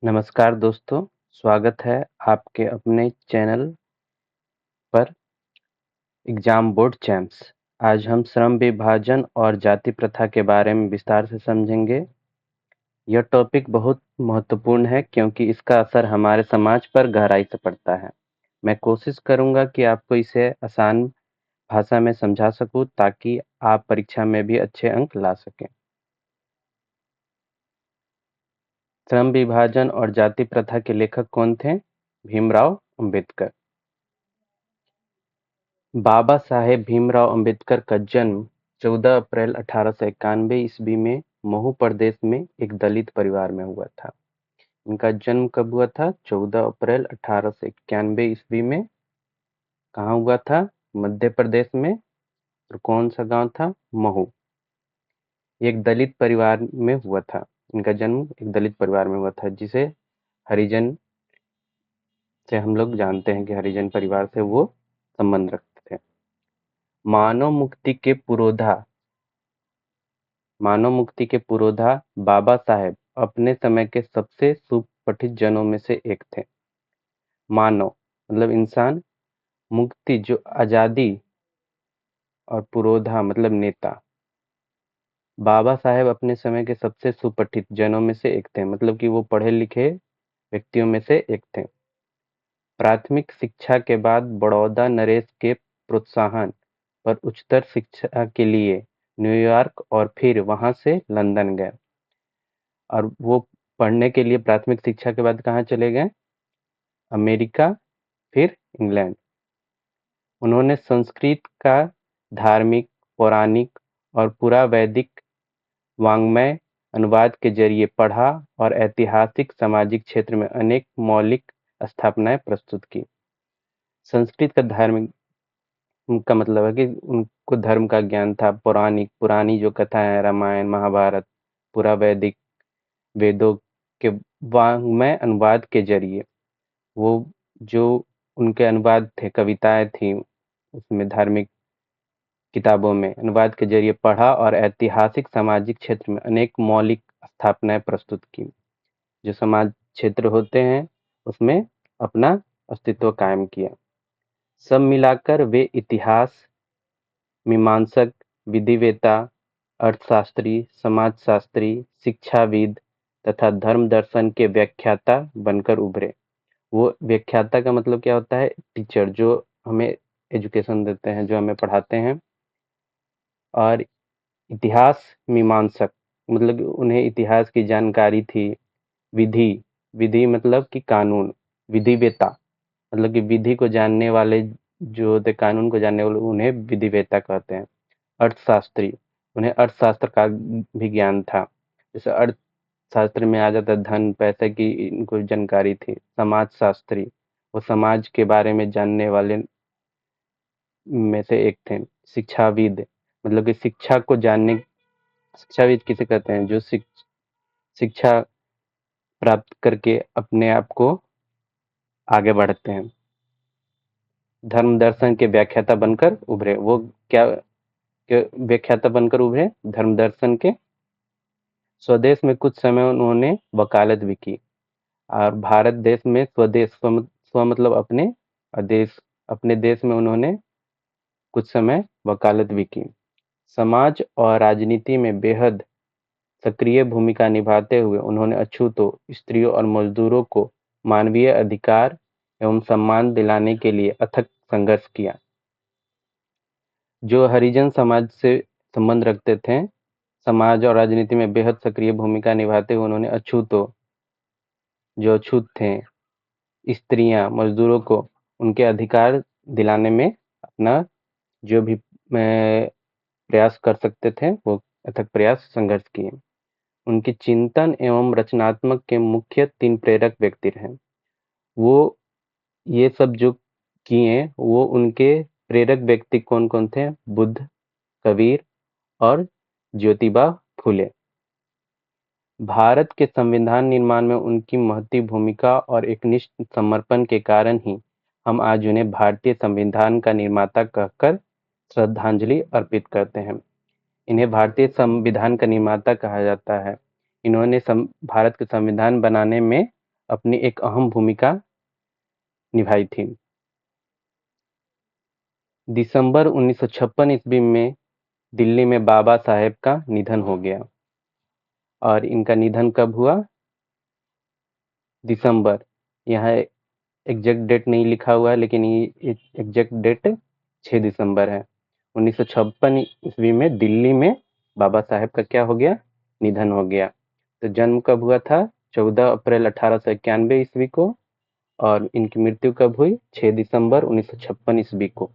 नमस्कार दोस्तों, स्वागत है आपके अपने चैनल पर एग्जाम बोर्ड चैम्प्स। आज हम श्रम विभाजन और जाति प्रथा के बारे में विस्तार से समझेंगे। यह टॉपिक बहुत महत्वपूर्ण है क्योंकि इसका असर हमारे समाज पर गहराई से पड़ता है। मैं कोशिश करूंगा कि आपको इसे आसान भाषा में समझा सकूं ताकि आप परीक्षा में भी अच्छे अंक ला सकें। श्रम विभाजन और जाति प्रथा के लेखक कौन थे? भीमराव अंबेडकर। बाबा साहेब भीमराव अंबेडकर का जन्म 14 अप्रैल 1891 ईस्वी में महू प्रदेश में एक दलित परिवार में हुआ था। इनका जन्म कब हुआ था? 14 अप्रैल 1891 ईस्वी में। कहाँ हुआ था? मध्य प्रदेश में। और कौन सा गांव था? महू। एक दलित परिवार में हुआ था। इनका जन्म एक दलित परिवार में हुआ था, जिसे हरिजन से हम लोग जानते हैं कि हरिजन परिवार से वो संबंध रखते थे। मानव मुक्ति के पुरोधा बाबा साहेब अपने समय के सबसे सुपठित जनों में से एक थे। मानव मतलब इंसान, मुक्ति जो आजादी, और पुरोधा मतलब नेता। बाबा साहेब अपने समय के सबसे सुपठित जनों में से एक थे, मतलब कि वो पढ़े लिखे व्यक्तियों में से एक थे। प्राथमिक शिक्षा के बाद बड़ौदा नरेश के प्रोत्साहन पर उच्चतर शिक्षा के लिए न्यूयॉर्क और फिर वहां से लंदन गए। और वो पढ़ने के लिए प्राथमिक शिक्षा के बाद कहाँ चले गए? अमेरिका, फिर इंग्लैंड। उन्होंने संस्कृत का धार्मिक, पौराणिक और पुरावैदिक वाङ्मय अनुवाद के जरिए पढ़ा और ऐतिहासिक सामाजिक क्षेत्र में अनेक मौलिक स्थापनाएं प्रस्तुत की। संस्कृत का धार्मिक का मतलब है कि उनको धर्म का ज्ञान था। पौराणिक, पुरानी जो कथाएं हैं, रामायण, महाभारत, पुरावैदिक वेदों के वाङ्मय अनुवाद के जरिए, वो जो उनके अनुवाद थे, कविताएं थी, उसमें धार्मिक किताबों में अनुवाद के जरिए पढ़ा और ऐतिहासिक सामाजिक क्षेत्र में अनेक मौलिक स्थापनाएं प्रस्तुत की। जो समाज क्षेत्र होते हैं उसमें अपना अस्तित्व कायम किया। सब मिलाकर वे इतिहास, मीमांसक, विधिवेता, अर्थशास्त्री, समाजशास्त्री, शिक्षाविद तथा धर्म दर्शन के व्याख्याता बनकर उभरे। वो व्याख्याता का मतलब क्या होता है? टीचर, जो हमें एजुकेशन देते हैं, जो हमें पढ़ाते हैं। और इतिहास मीमांसक मतलब उन्हें इतिहास की जानकारी थी। विधि, विधि मतलब कि कानून। विधिवेता मतलब कि विधि को जानने वाले जो होते, कानून को जानने वाले, उन्हें विधिवेता कहते हैं। अर्थशास्त्री, उन्हें अर्थशास्त्र का भी ज्ञान था। जैसे अर्थशास्त्र में आ जाता धन पैसे की इनको जानकारी थी। समाजशास्त्री, वो समाज के बारे में जानने वाले में से एक थे। शिक्षाविद मतलब कि शिक्षा को जानने, शिक्षाविद किसे कहते हैं? जो शिक्षा प्राप्त करके अपने आप को आगे बढ़ते हैं। धर्म दर्शन के व्याख्याता बनकर उभरे। वो क्या व्याख्याता बनकर उभरे? धर्म दर्शन के। स्वदेश में कुछ समय उन्होंने वकालत भी की। और भारत देश में स्वदेश, स्व मतलब अपने, और देश, अपने देश में उन्होंने कुछ समय वकालत भी की। समाज और राजनीति में बेहद सक्रिय भूमिका निभाते हुए उन्होंने अछूतों, स्त्रियों और मजदूरों को मानवीय अधिकार एवं सम्मान दिलाने के लिए अथक संघर्ष किया। जो हरिजन समाज से संबंध रखते थे, समाज और राजनीति में बेहद सक्रिय भूमिका निभाते हुए उन्होंने अछूतों, जो अछूत थे, स्त्रियां, मजदूरों को उनके अधिकार दिलाने में अपना जो भी प्रयास कर सकते थे, वो अथक प्रयास, संघर्ष किए। उनके चिंतन एवं रचनात्मक के मुख्य 3 प्रेरक व्यक्ति रहे। वो ये सब जो किए, वो उनके प्रेरक व्यक्ति कौन-कौन थे? बुद्ध, कबीर और ज्योतिबा फुले। भारत के संविधान निर्माण में उनकी महती भूमिका और एकनिष्ठ समर्पण के कारण ही हम आज उन्हें भारतीय संविधान का निर्माता कहकर श्रद्धांजलि अर्पित करते हैं। इन्हें भारतीय संविधान का निर्माता कहा जाता है। इन्होंने भारत के संविधान बनाने में अपनी एक अहम भूमिका निभाई थी। दिसंबर 1956 ईस्वी में दिल्ली में बाबा साहेब का निधन हो गया। और इनका निधन कब हुआ? दिसंबर। यहाँ एग्जैक्ट डेट नहीं लिखा हुआ है, लेकिन ये एग्जैक्ट डेट 6 दिसंबर है। 1956 ईस्वी में दिल्ली में बाबा साहेब का क्या हो गया? निधन हो गया। तो जन्म कब हुआ था? 14 अप्रैल 1891 ईस्वी को। और इनकी मृत्यु कब हुई? 6 दिसंबर 1956 ईस्वी को।